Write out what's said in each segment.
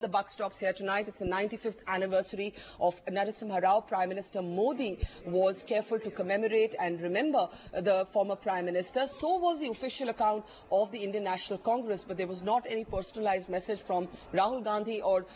The buck stops here tonight. It's the 95th anniversary of Narasimha Rao. Prime Minister Modi was careful to commemorate and remember the former Prime Minister. So was the official account of the Indian National Congress, but there was not any personalized message from Rahul Gandhi or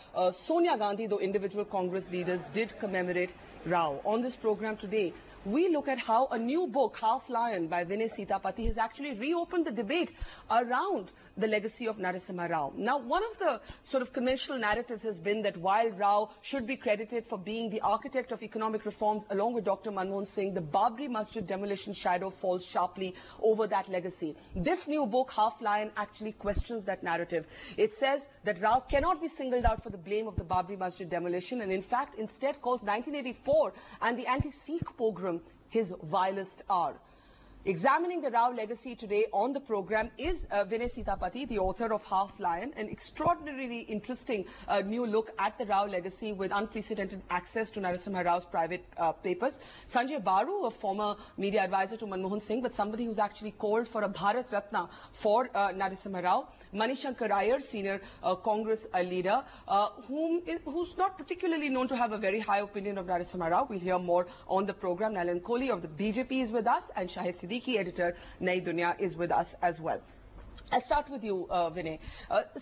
Sonia Gandhi, though individual Congress leaders did commemorate Rao. On this program today, we look at how a new book, Half Lion by Vinay Sitapati, has actually reopened the debate around the legacy of Narasimha Rao. Now, one of the sort of conventional narratives has been that while Rao should be credited for being the architect of economic reforms along with Dr. Manmohan Singh, the Babri Masjid demolition shadow falls sharply over that legacy. This new book, Half Lion, actually questions that narrative. It says that Rao cannot be singled out for the blame of the Babri Masjid demolition and in fact instead calls 1984 and the anti-Sikh pogrom his vilest hour. Examining the Rao legacy today on the program is Vinay Sitapati, the author of Half Lion, an extraordinarily interesting new look at the Rao legacy with unprecedented access to Narasimha Rao's private papers. Sanjaya Baru, a former media advisor to Manmohan Singh, but somebody who's actually called for a Bharat Ratna for Narasimha Rao. Manishankar Iyer, senior Congress leader, who's not particularly known to have a very high opinion of Narasimha Rao. We'll hear more on the program. Nalan Kohli of the BJP is with us and Shahid Siddiqui, editor, Nai Dunya, is with us as well. I'll start with you, Vinay.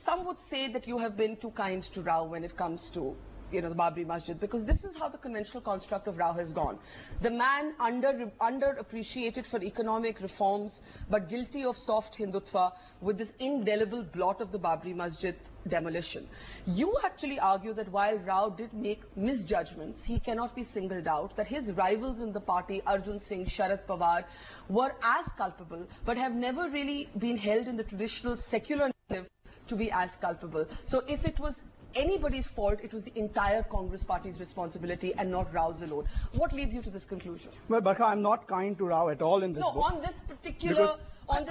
Some would say that you have been too kind to Rao when it comes to the Babri Masjid, because this is how the conventional construct of Rao has gone. The man underappreciated for economic reforms, but guilty of soft Hindutva with this indelible blot of the Babri Masjid demolition. You actually argue that while Rao did make misjudgments, he cannot be singled out, that his rivals in the party, Arjun Singh, Sharad Pawar, were as culpable, but have never really been held in the traditional secular narrative to be as culpable. So if it was anybody's fault, it was the entire Congress party's responsibility and not Rao's alone. What leads you to this conclusion? Well, Barkha, I'm not kind to Rao at all in this book. No, on this particular, I'm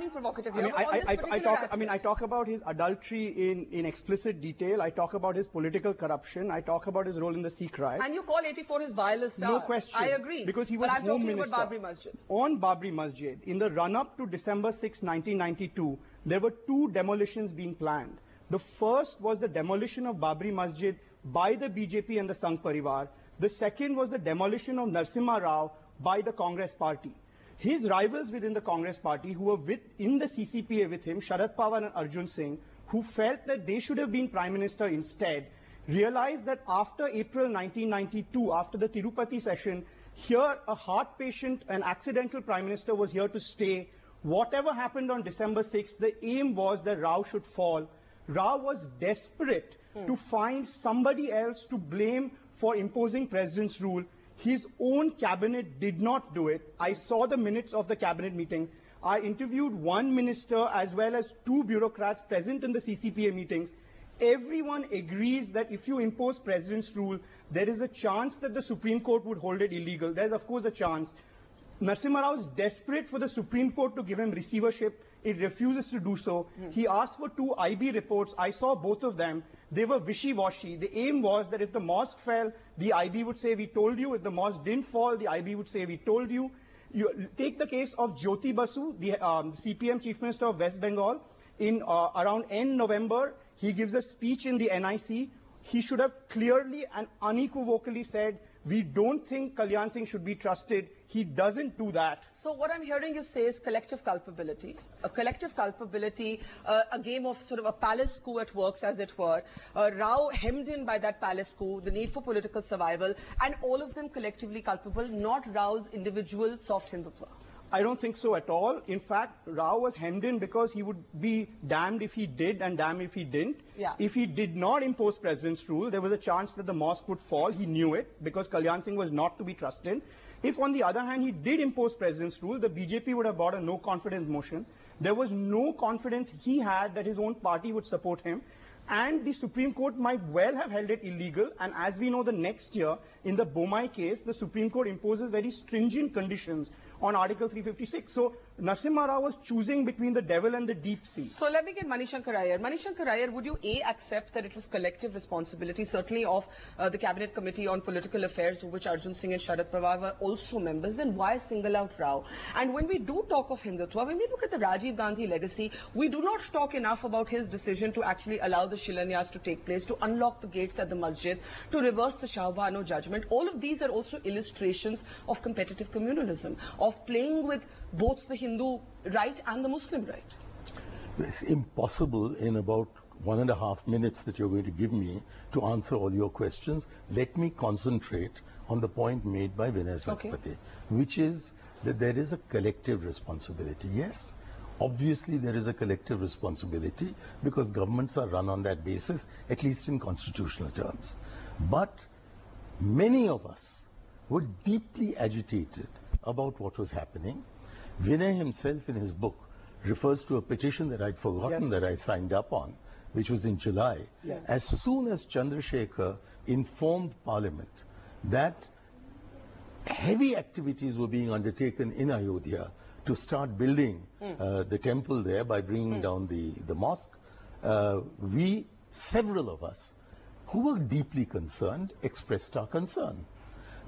being provocative here. I talk about his adultery in explicit detail. I talk about his political corruption. I talk about his role in the Sikh riot. And you call 84 his vilest hour. No question. I agree. Because he was but I'm Home talking Minister. about Babri Masjid. On Babri Masjid, in the run-up to December 6, 1992, there were two demolitions being planned. The first was the demolition of Babri Masjid by the BJP and the Sangh Parivar. The second was the demolition of Narasimha Rao by the Congress party. His rivals within the Congress party, who were in the CCPA with him, Sharad Pawar and Arjun Singh, who felt that they should have been Prime Minister instead, realized that after April 1992, after the Tirupati session, here a heart patient, an accidental Prime Minister was here to stay. Whatever happened on December 6th, the aim was that Rao should fall. Rao was desperate to find somebody else to blame for imposing president's rule. His own cabinet did not do it. I saw the minutes of the cabinet meetings. I interviewed one minister as well as two bureaucrats present in the CCPA meetings. Everyone agrees that if you impose president's rule, there is a chance that the Supreme Court would hold it illegal. There's of course a chance. Narasimha Rao is desperate for the Supreme Court to give him receivership. It refuses to do so. He asked for 2 IB reports. I saw both of them. They were wishy-washy. The aim was that if the mosque fell, the IB would say, we told you. If the mosque didn't fall, the IB would say, we told you. You take the case of Jyoti Basu, the CPM Chief Minister of West Bengal. In around end November, he gives a speech in the NIC. He should have clearly and unequivocally said, we don't think Kalyan Singh should be trusted. He doesn't do that. So what I'm hearing you say is collective culpability. A collective culpability, a game of sort of a palace coup at works, as it were. Rao hemmed in by that palace coup, the need for political survival, and all of them collectively culpable, not Rao's individual soft Hindutva. I don't think so at all. In fact, Rao was hemmed in because he would be damned if he did and damned if he didn't. Yeah. If he did not impose president's rule, there was a chance that the mosque would fall. He knew it because Kalyan Singh was not to be trusted. If, on the other hand, he did impose president's rule, the BJP would have brought a no-confidence motion. There was no confidence he had that his own party would support him. And the Supreme Court might well have held it illegal. And as we know, the next year, in the Bomai case, the Supreme Court imposes very stringent conditions on Article 356. So Narsima Rao was choosing between the devil and the deep sea. So let me get Manishankar Iyer. Manishankar Iyer, would you accept that it was collective responsibility, certainly of the Cabinet Committee on Political Affairs, of which Arjun Singh and Sharad Pawar were also members? Then why single out Rao? And when we do talk of Hindutva, when we look at the Rajiv Gandhi legacy, we do not talk enough about his decision to actually allow the Shilanyas to take place, to unlock the gates at the masjid, to reverse the Shah Bano judgment. All of these are also illustrations of competitive communalism, of playing with both the Hindu right and the Muslim right. It's impossible in about 1.5 minutes that you're going to give me to answer all your questions. Let me concentrate on the point made by Vinay Sitapati, which is that there is a collective responsibility. Yes, obviously there is a collective responsibility because governments are run on that basis, at least in constitutional terms. But many of us were deeply agitated about what was happening. Vinay himself in his book refers to a petition that I'd forgotten that I signed up on, which was in July. As soon as Chandrasekhar informed Parliament that heavy activities were being undertaken in Ayodhya to start building the temple there by bringing down the mosque, several of us who were deeply concerned expressed our concern.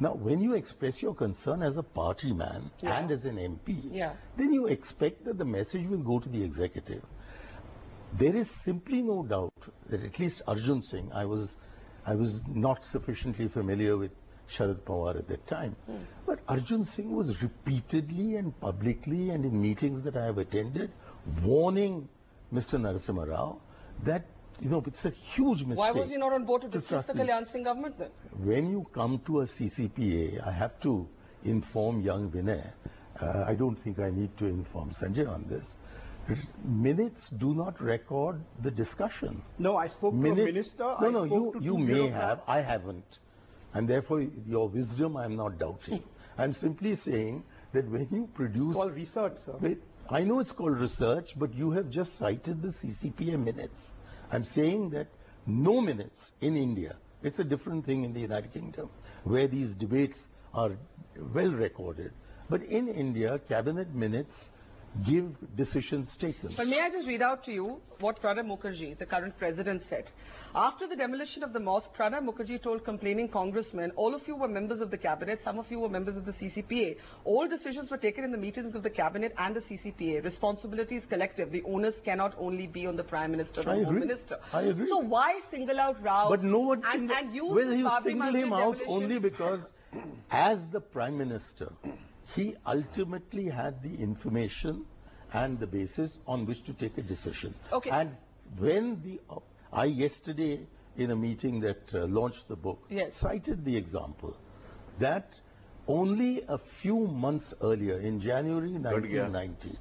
Now, when you express your concern as a party man and as an MP, then you expect that the message will go to the executive. There is simply no doubt that at least Arjun Singh, I was not sufficiently familiar with Sharad Pawar at that time, but Arjun Singh was repeatedly and publicly and in meetings that I have attended warning Mr. Narasimha Rao that it's a huge mistake. Why was he not on board to discuss the Kalyan Singh government then? When you come to a CCPA, I have to inform young Vinay. I don't think I need to inform Sanjay on this. Minutes do not record the discussion. No, I spoke to a minister. You may have. I haven't. And therefore, your wisdom I am not doubting. I'm simply saying that when you produce... It's called research, sir. I know it's called research, but you have just cited the CCPA minutes. I'm saying that no minutes in India, it's a different thing in the United Kingdom, where these debates are well recorded. But in India, cabinet minutes give decisions taken. But may I just read out to you what Pranab Mukherjee, the current president, said. After the demolition of the mosque, Pranab Mukherjee told complaining congressmen, all of you were members of the cabinet, some of you were members of the CCPA. All decisions were taken in the meetings of the cabinet and the CCPA. Responsibility is collective. The onus cannot only be on the Prime Minister or Home Minister. I agree. So why single out Rao? But no one single him out only because as the Prime Minister, he ultimately had the information and the basis on which to take a decision. And when I yesterday in a meeting that launched the book cited the example that only a few months earlier in January 1990.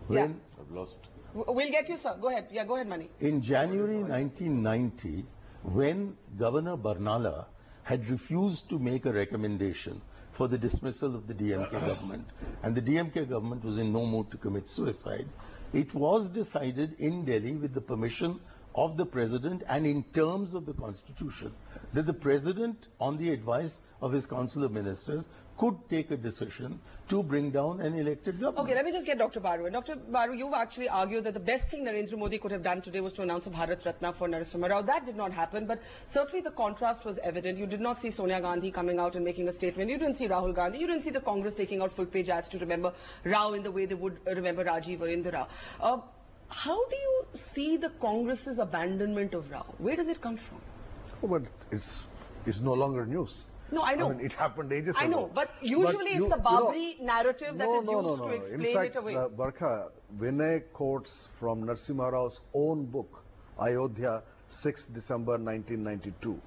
When I've lost. We'll get you, sir. Go ahead. Yeah, go ahead, Mani. In January 1990, when Governor Barnala had refused to make a recommendation for the dismissal of the DMK government, and the DMK government was in no mood to commit suicide, it was decided in Delhi with the permission of the President and in terms of the Constitution that the President, on the advice of his Council of Ministers, could take a decision to bring down an elected government. Okay, let me just get Dr. Baru. Dr. Baru, you've actually argued that the best thing Narendra Modi could have done today was to announce a Bharat Ratna for Narasimha Rao. That did not happen, but certainly the contrast was evident. You did not see Sonia Gandhi coming out and making a statement. You didn't see Rahul Gandhi. You didn't see the Congress taking out full-page ads to remember Rao in the way they would remember Rajiv or Indira. How do you see the Congress's abandonment of Rao? Where does it come from? Oh, but it's no longer news. No, I know. I mean, it happened ages ago. I know, but usually it's the Babri narrative that is used to explain it away. In fact, Barkha, Vinay quotes from Narasimha Rao's own book, Ayodhya, 6 December 1992.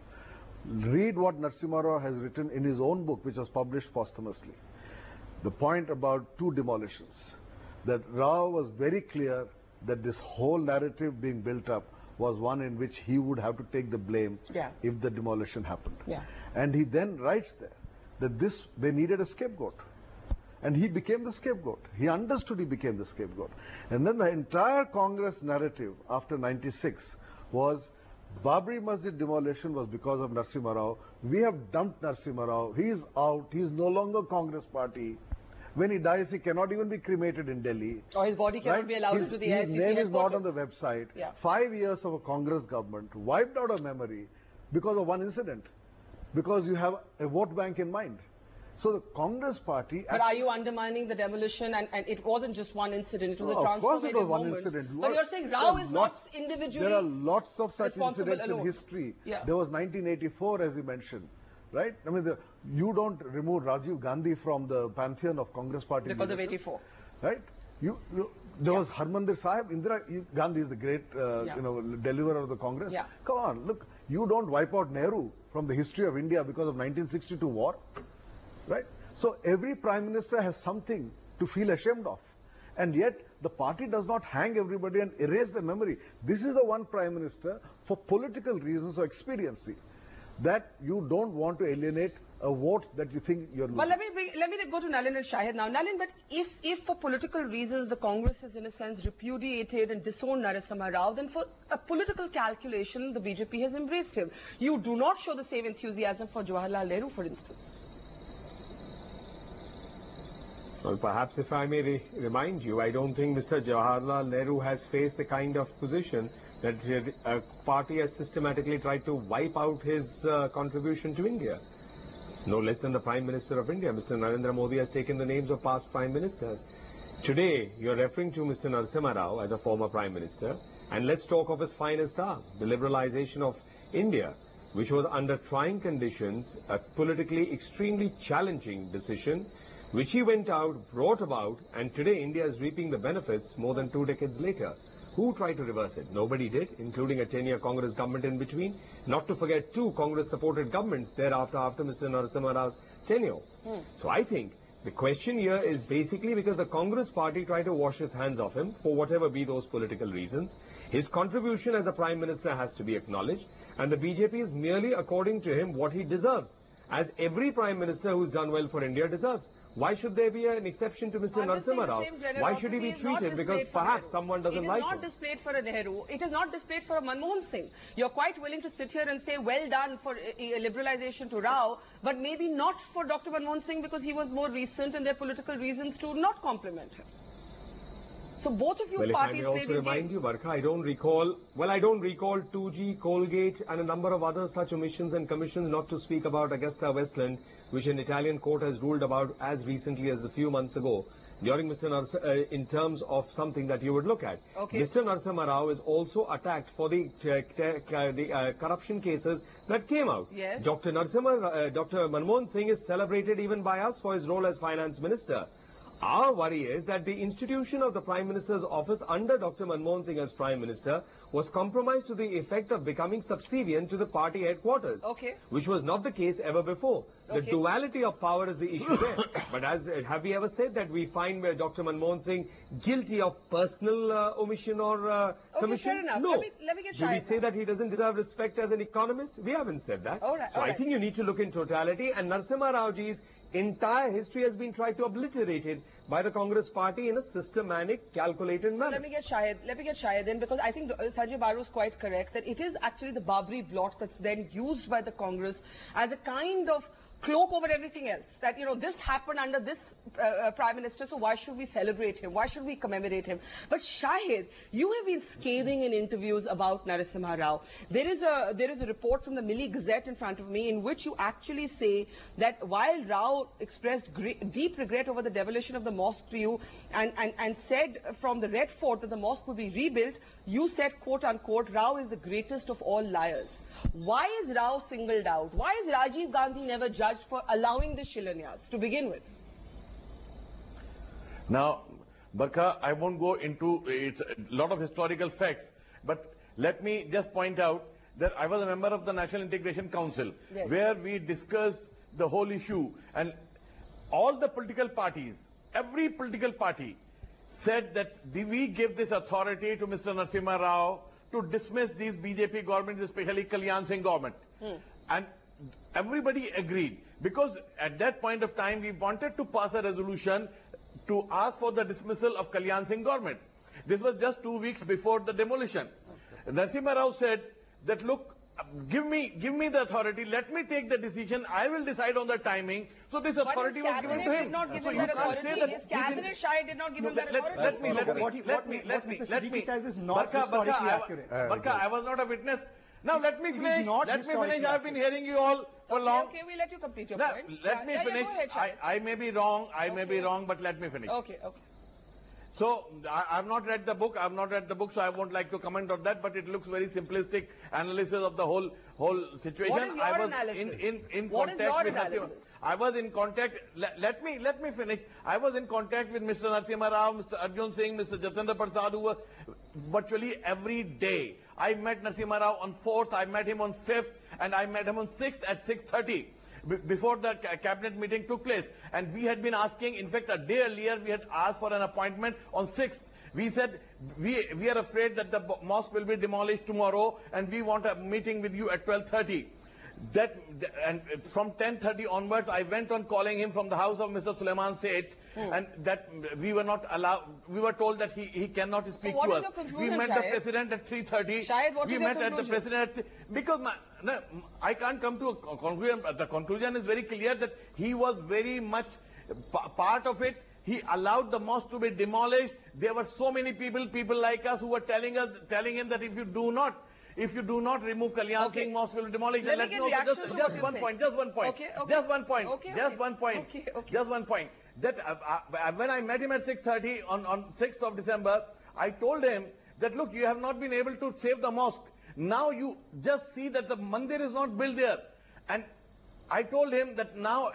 Read what Narasimha Rao has written in his own book, which was published posthumously. The point about two demolitions, that Rao was very clear that this whole narrative being built up was one in which he would have to take the blame if the demolition happened. And he then writes there that they needed a scapegoat. And he became the scapegoat. He understood he became the scapegoat. And then the entire Congress narrative after 96 was Babri Masjid demolition was because of Narasimha Rao. We have dumped Narasimha Rao. He is out. He is no longer Congress party. When he dies, he cannot even be cremated in Delhi. Or his body cannot Right? be allowed His- into the His AICC name is not on the headquarters. website. Yeah. 5 years of a Congress government wiped out of memory because of one incident. Because you have a vote bank in mind. So the Congress party... But are you undermining the demolition? And it wasn't just one incident, it was a of course transformative it was one moment. incident. But you're saying Rao is not individually There are lots of such responsible incidents alone. in history. Yeah. There was 1984, as you mentioned. Right? I mean, you don't remove Rajiv Gandhi from the pantheon of Congress party because of leadership. 84. Right? There was Harmandir Sahib. Indira Gandhi is the great, deliverer of the Congress. Yeah. Come on, look, you don't wipe out Nehru from the history of India because of 1962 war. Right? So every prime minister has something to feel ashamed of. And yet the party does not hang everybody and erase the memory. This is the one prime minister, for political reasons or expediency, that you don't want to alienate a vote that you think you're losing. But let me go to Nalin and Shahid now. Nalin, but if for political reasons the Congress has in a sense repudiated and disowned Narasimha Rao, then for a political calculation the BJP has embraced him. You do not show the same enthusiasm for Jawaharlal Nehru, for instance. Well, perhaps if I may remind you, I don't think Mr. Jawaharlal Nehru has faced the kind of position that a party has systematically tried to wipe out his contribution to India. No less than the Prime Minister of India, Mr. Narendra Modi, has taken the names of past Prime Ministers. Today, you're referring to Mr. Narasimha Rao as a former Prime Minister, and let's talk of his finest hour, the liberalization of India, which was under trying conditions, a politically extremely challenging decision, which he went out, brought about, and today India is reaping the benefits more than 2 decades later. Who tried to reverse it? Nobody did, including a 10-year Congress government in between. Not to forget 2 Congress-supported governments thereafter after Mr. Narasimha Rao's tenure. So I think the question here is basically because the Congress party tried to wash its hands off him, for whatever be those political reasons. His contribution as a Prime Minister has to be acknowledged, and the BJP is merely according to him what he deserves, as every Prime Minister who's done well for India deserves. Why should there be an exception to Mr. Narasimha Rao? Why should he be treated? Because perhaps someone doesn't like him. It is not displayed for a Nehru. It is not displayed for a Manmohan Singh. You're quite willing to sit here and say, well done for liberalization to Rao, but maybe not for Dr. Manmohan Singh because he was more recent and there are political reasons to not compliment him. So both of you parties play these games. Well, if I may also remind you, Barkha, I don't recall 2G, Colgate and a number of other such omissions and commissions, not to speak about Augusta Westland, which an Italian court has ruled about as recently as a few months ago, during in terms of something that you would look at. Okay. Mr. Narasimha Rao is also attacked for the corruption cases that came out. Yes. Dr. Manmohan Singh is celebrated even by us for his role as finance minister. Our worry is that the institution of the Prime Minister's office under Dr. Manmohan Singh as Prime Minister was compromised to the effect of becoming subservient to the party headquarters, which was not the case ever before. The duality of power is the issue there. But have we ever said that we find Dr. Manmohan Singh guilty of personal omission or commission? Fair enough. No. Let me get Do we say that he doesn't deserve respect as an economist? We haven't said that. So I think you need to look in totality, and Narasimha Raoji's entire history has been tried to obliterate it by the Congress party in a systematic, calculated manner. Let me get Shahid in, because I think Sanjaya Baru is quite correct that it is actually the Babri blot that's then used by the Congress as a kind of cloak over everything else. That, this happened under this Prime Minister, so why should we celebrate him? Why should we commemorate him? But Shahid, you have been scathing in interviews about Narasimha Rao. There is a report from the Milli Gazette in front of me in which you actually say that while Rao expressed deep regret over the demolition of the mosque to you and said from the Red Fort that the mosque would be rebuilt, you said, quote unquote, Rao is the greatest of all liars. Why is Rao singled out? Why is Rajiv Gandhi never judged for allowing the Shilanyas to begin with? Now, Barkha, I won't go into a lot of historical facts, but let me just point out that I was a member of the National Integration Council, where we discussed the whole issue, and all the political parties, every political party said that we give this authority to Mr. Narasimha Rao to dismiss these BJP governments, especially Kalyan Singh government. And everybody agreed, because at that point of time we wanted to pass a resolution to ask for the dismissal of Kalyan Singh government. This was just 2 weeks before the demolition. Narasimha Rao said that, look, give me the authority. Let me take the decision. I will decide on the timing. So this authority was given to him. Did not give So him you that can't say that His cabinet Shai did not give him that authority. What Mr. Siddiqui says is not historically accurate. Barka, I was not a witness. Now let me finish. Let me finish. I've been hearing you all for long. Okay, we'll let you complete your Now, point. let me finish. Go ahead, Shai. I may be wrong. I may be wrong, but let me finish. Okay. So, I've not read the book, so I won't like to comment on that, but it looks very simplistic analysis of the whole situation. What is your I was analysis? in What is contact your with analysis? I was in contact, let me finish. I was in contact with Mr. Narsima Rao, Mr. Arjun Singh, Mr. Jatendra Prasad, who were virtually every day. I met Narsima Rao on 4th, I met him on 5th, and I met him on 6th at 6:30. Before the cabinet meeting took place, and we had been asking, in fact a day earlier we had asked for an appointment on 6th. We said we are afraid that the mosque will be demolished tomorrow and we want a meeting with you at 12:30. And from 10:30 onwards I went on calling him from the house of Mr. Sulaiman Seth, and that we were not allowed, we were told that he cannot speak what to is us. your conclusion, We met Shahid? the president at 3:30. Shahid, what we is your met at the conclusion? president because I can't come to a conclusion. The conclusion is very clear that he was very much part of it. He allowed the mosque to be demolished. There were so many people like us who were telling him that if you do not remove Kalyan Singh, mosque will be demolished. Let me Let's get know. reactions to what Just you're one saying. point. Just one point. Okay. Just one point. Okay. Just one point. Okay. Just one point. That when I met him at 6:30 on 6th of December, I told him that look, you have not been able to save the mosque. Now you just see that the mandir is not built there, and I told him that now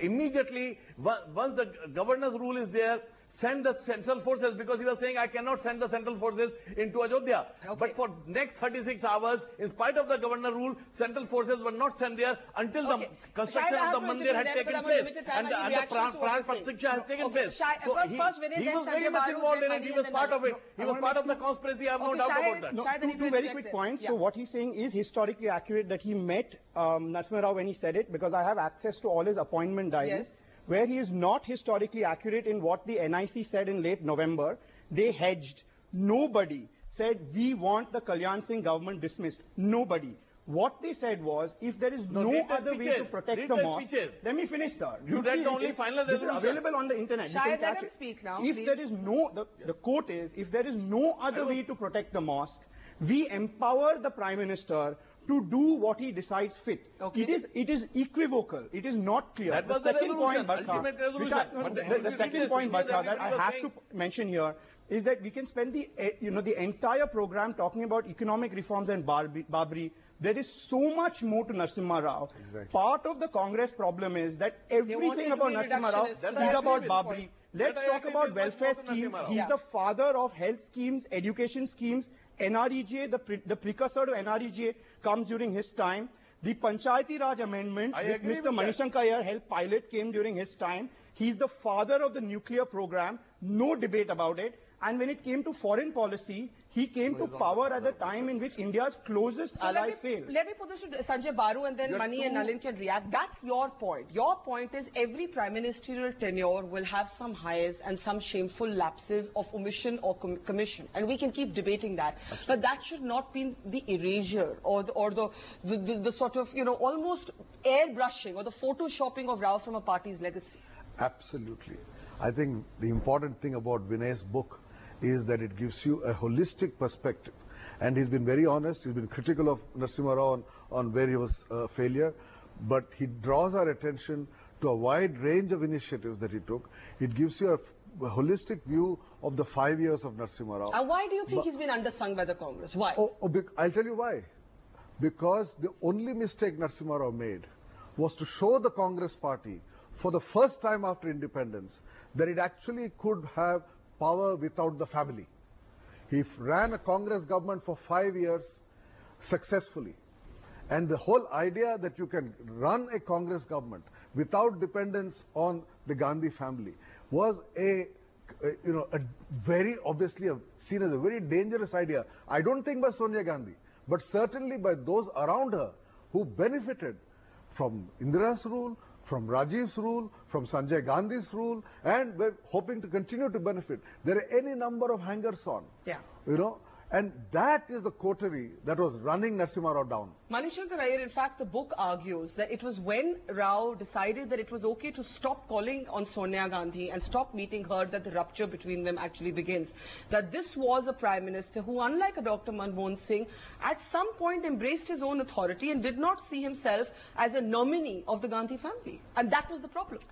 immediately once the governor's rule is there, send the central forces, because he was saying I cannot send the central forces into Ayodhya. Okay. But for next 36 hours, in spite of the governor rule, central forces were not sent there until the construction of the mandir had taken place and the pran pratishtha has taken place. So first Vinay, he then was very Sanjay much Baru, involved then in it. He Mani, was and part then of it. He was part of the conspiracy. I have no doubt about that. No, Shahid, then two very quick points. Yeah. So what he's saying is historically accurate, that he met Narsima Rao when he said it, because I have access to all his appointment diaries. Yes. Where he is not historically accurate in what the NIC said in late November. They hedged. Nobody said we want the Kalyan Singh government dismissed. Nobody. What they said was, if there is no other way to protect the mosque, let me finish, sir. You read the only final resolution. This is available on the internet. You Shahid, can let catch him it. speak now, If please. there is no, the quote is, if there is no other way to protect the mosque, we empower the Prime Minister to do what he decides fit. Okay. It is equivocal. It is not clear. That was the the second point, resolution, Barkha, ultimate resolution. which I- But the second point, Barkha, that I have to mention here is that we can spend the entire program talking about economic reforms and Babri. There is so much more to Narsima Rao. Exactly. Part of the Congress problem is that want everything it to about be Narsima Rao reductionist. is That I agree about with. Babri. Let's That I talk agree about with, but welfare not schemes. Narsima Rao. He's Yeah. the father of health schemes, education schemes. NREGA, the precursor to NREGA comes during his time. The Panchayati Raj amendment, I which agree Mr. with Manishankar here helped pilot, came during his time. He's the father of the nuclear program, no debate about it. And when it came to foreign policy, he came to power at the time in which India's closest ally failed. Let me put this to Sanjay Baru, and then Mani and Nalin can react. That's your point. Your point is every prime ministerial tenure will have some highs and some shameful lapses of omission or commission, and we can keep debating that. But that should not be the erasure or the sort of almost airbrushing or the photoshopping of Rao from a party's legacy. Absolutely. I think the important thing about Vinay's book is that it gives you a holistic perspective. And he's been very honest. He's been critical of Narsima Rao on where he was a failure. But he draws our attention to a wide range of initiatives that he took. It gives you a holistic view of the 5 years of Narsima Rao. And why do you think he's been undersung by the Congress? Why? I'll tell you why. Because the only mistake Narsima Rao made was to show the Congress party for the first time after independence that it actually could have power without the family. He ran a Congress government for 5 years successfully. And the whole idea that you can run a Congress government without dependence on the Gandhi family was a very obviously seen as a very dangerous idea. I don't think by Sonia Gandhi, but certainly by those around her who benefited from Indira's rule, from Rajiv's rule, from Sanjay Gandhi's rule, and we're hoping to continue to benefit. There are any number of hangers on. Yeah. And that is the coterie that was running Narasimha Rao down. Manishankar Iyer, in fact, the book argues that it was when Rao decided that it was okay to stop calling on Sonia Gandhi and stop meeting her that the rupture between them actually begins. That this was a Prime Minister who, unlike a Dr. Manmohan Singh, at some point embraced his own authority and did not see himself as a nominee of the Gandhi family. And that was the problem.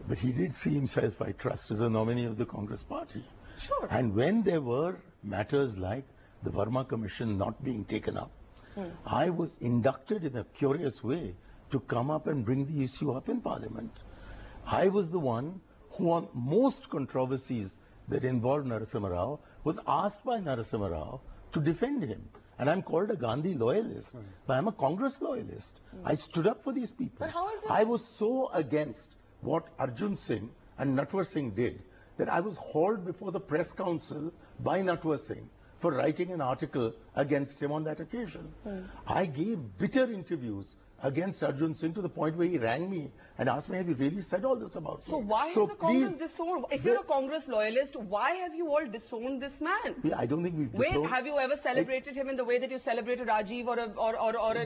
But he did see himself, I trust, as a nominee of the Congress party. Sure. And when there were matters like the Verma Commission not being taken up, I was inducted in a curious way to come up and bring the issue up in Parliament. I was the one who, on most controversies that involved Narasimha Rao, was asked by Narasimha Rao to defend him. And I'm called a Gandhi loyalist, but I'm a Congress loyalist. I stood up for these people. But how is it? I was so against what Arjun Singh and Natwar Singh did that I was hauled before the press council by Natwar Singh for writing an article against him on that occasion. I gave bitter interviews against Arjun Singh to the point where he rang me and asked me, have you really said all this about me? So why has the Congress disowned? If you're a Congress loyalist, why have you all disowned this man? I don't think we've Wait, disowned. have you ever celebrated him in the way that you celebrated Rajiv or an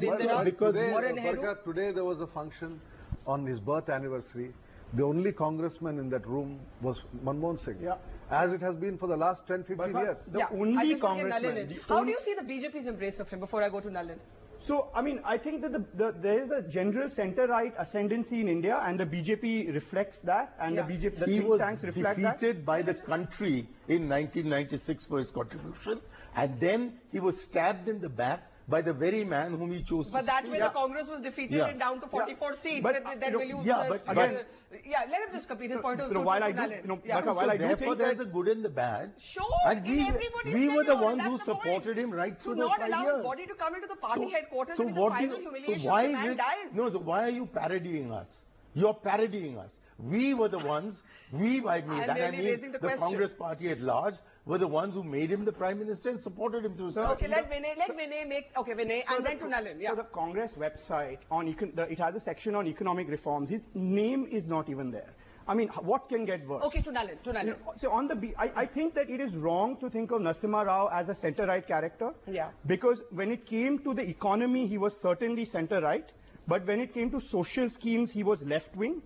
Indira? because or a Nehru? Barka, today there was a function on his birth anniversary. The only congressman in that room was Manmohan Singh. Yeah. As it has been for the last 10-15 years. The I only just want to get Nalin congressman. in. How do you see the BJP's embrace of him before I go to Nalin? So, I mean, I think that there is a general centre-right ascendancy in India, and the BJP reflects that, and the BJP, the He think was tanks reflect that. defeated by the country in 1996 for his contribution, and then he was stabbed in the back by the very man whom he chose But to that succeed. way the Congress was defeated and down to 44 seats. But, Then we'll use yeah, the... but again- let him just complete his point of while I do, Nalin. Barka, while I do Therefore, think there's that the good and the bad. Sure, And in everybody's we were the tenure, ones that's who the point. supported him right To through the not 5 allow years. his body to come into the party headquarters So and in the what final do you, humiliation, so why the is man it? dies. No, so why are you parodying us? You're parodying us. We were the ones, by me, I'm that I merely mean raising the question. Congress party at large, were the ones who made him the Prime Minister and supported him through his Okay, let Vinay make... Okay, Vinay, and then to Nalin. So the Congress website, it has a section on economic reforms. His name is not even there. I mean, what can get worse? Okay, to Nalin. So on I think that it is wrong to think of Narasimha Rao as a centre-right character. Yeah. Because when it came to the economy, he was certainly centre-right. But when it came to social schemes, he was left-wing.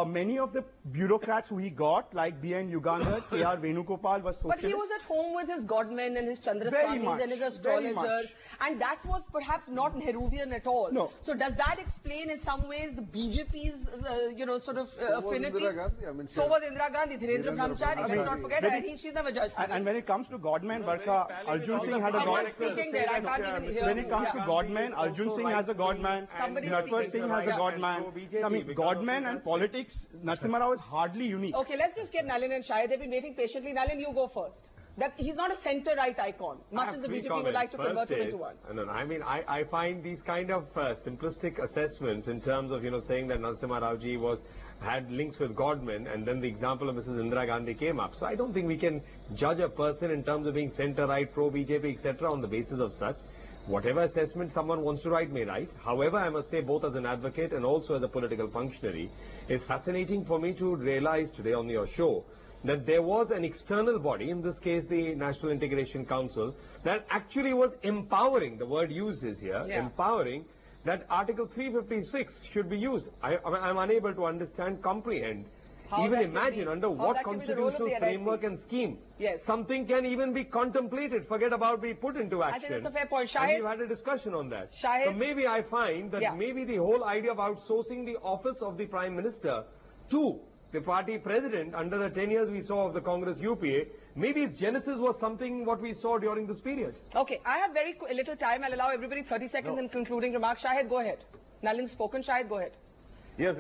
Many of the bureaucrats who he got, like B.N. Ugandhar, K.R. Venugopal, were socialists. But he was at home with his godmen and his Chandraswamis and his astrologers, and that was perhaps not Nehruvian at all. No. So does that explain in some ways the BJP's, sort of affinity? Indira Gandhi. I mean, So was Indira Gandhi, Dhirendra Brahmachari, let's not forget, she's never judged. And when it comes to godmen, Barka, Arjun Singh had a Someone's godman. speaking there, I can't even hear When you. it comes to godmen, Arjun Singh has a godman, Somebody's Natwar speaking. Singh has a Yeah. godman. I mean, godmen and politics, Narasimha Rao is hardly unique. Okay, let's just get Nalin and Shahid. They've been waiting patiently. Nalin, you go first. That he's not a centre-right icon, much as the BJP would like to convert him into one. No, I mean, I find these kind of simplistic assessments in terms of, saying that Narasimha Rao ji had links with godmen, and then the example of Mrs. Indira Gandhi came up. So I don't think we can judge a person in terms of being centre-right, pro-BJP, etc. on the basis of such. Whatever assessment someone wants to write may write. However, I must say, both as an advocate and also as a political functionary, it's fascinating for me to realize today on your show that there was an external body, in this case the National Integration Council, that actually was empowering, the word used is here, empowering, that Article 356 should be used. I'm unable to understand, comprehend, even imagine under what constitutional framework and scheme something can even be contemplated, forget about being put into action. I think that's a fair point. And we've had a discussion on that. Shahid? So maybe I find that maybe the whole idea of outsourcing the office of the Prime Minister to the party president under the 10 years we saw of the Congress UPA, maybe its genesis was something what we saw during this period. Okay, I have very little time. I'll allow everybody 30 seconds in concluding remarks. Shahid, go ahead. Nalin spoken. Shahid, go ahead. Yes,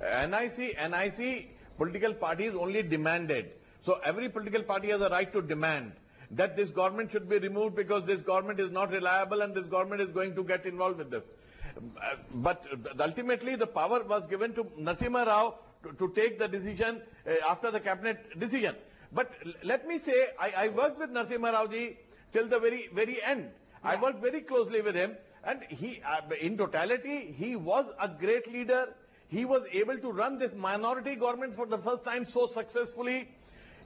NIC political parties only demanded. So every political party has a right to demand that this government should be removed because this government is not reliable and this government is going to get involved with this. But ultimately the power was given to Narasimha Rao to take the decision after the cabinet decision. But let me say, I worked with Narasimha Rao ji till the very end. I worked very closely with him, and he, in totality, he was a great leader. He was able to run this minority government for the first time so successfully.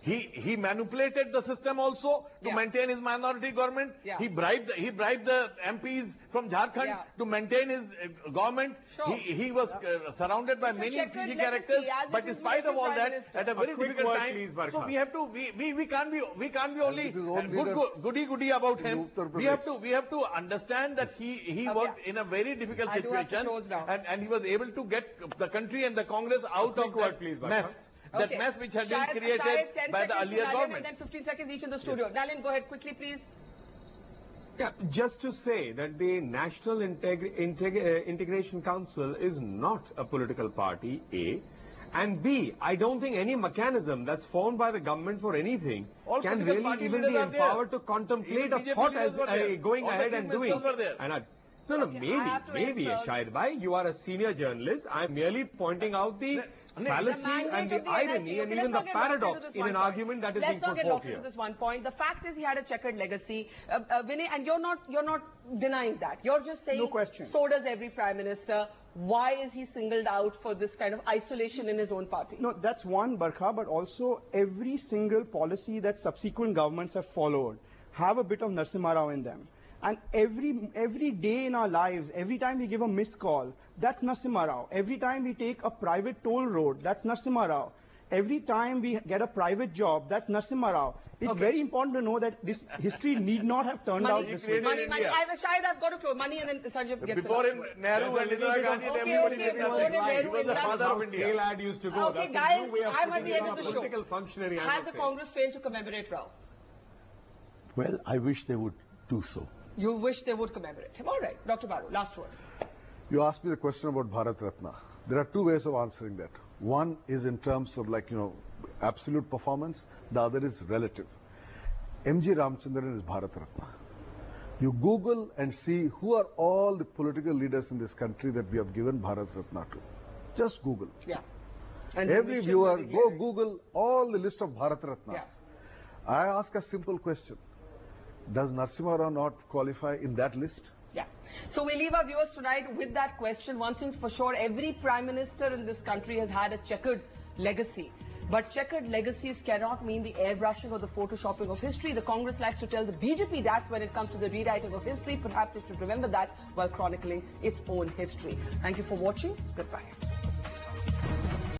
He manipulated the system also to maintain his minority government. He bribed the MPs from Jharkhand to maintain his government. He was surrounded by many fishy characters. But in spite of all that, at a very difficult time, so we have to we can't be only goody about him. We have to understand that he was in a very difficult situation, and he was able to get the country and the Congress out of that mess. That mess which had been created by the earlier government. And then 15 seconds each in the studio. Nalin, go ahead quickly, please. Yeah, just to say that the National Integration Council is not a political party, A. And B, I don't think any mechanism that's formed by the government for anything can really even be empowered to contemplate a thought as going ahead and doing. No, maybe, Shahid Bhai, you are a senior journalist. I'm merely pointing out the fallacy and the irony and even the paradox in an argument that is being put forth here. Let's not get lost into this one point. The fact is he had a checkered legacy. Vinay, and you're not denying that. You're just saying no question. So does every Prime Minister. Why is he singled out for this kind of isolation in his own party? No, that's one, Barkha, but also every single policy that subsequent governments have followed have a bit of Narsima Rao in them. And every day in our lives, every time we give a missed call, that's Narsima Rao. Every time we take a private toll road, that's Narsima Rao. Every time we get a private job, that's Narsima Rao. It's very important to know that this history need not have turned out this way. Money. I've got to close. Money and then Sanjay gets before him, Nehru and Indira Gandhi, everybody did nothing. He was the father of India. Scale ad used to go. Okay, guys, I'm at the end of the show. Has the Congress failed to commemorate Rao? Well, I wish they would do so. You wish they would commemorate him. All right, Dr. Baru, last word. You asked me the question about Bharat Ratna. There are two ways of answering that. One is in terms of absolute performance. The other is relative. M.G. Ramchandran is Bharat Ratna. You Google and see who are all the political leaders in this country that we have given Bharat Ratna to. Just Google. Yeah. And every viewer, go Google all the list of Bharat Ratnas. Yeah. I ask a simple question. Does Narsima Rao not qualify in that list? Yeah. So we leave our viewers tonight with that question. One thing's for sure, every Prime Minister in this country has had a checkered legacy. But checkered legacies cannot mean the airbrushing or the photoshopping of history. The Congress likes to tell the BJP that when it comes to the rewriting of history, perhaps it should remember that while chronicling its own history. Thank you for watching. Goodbye.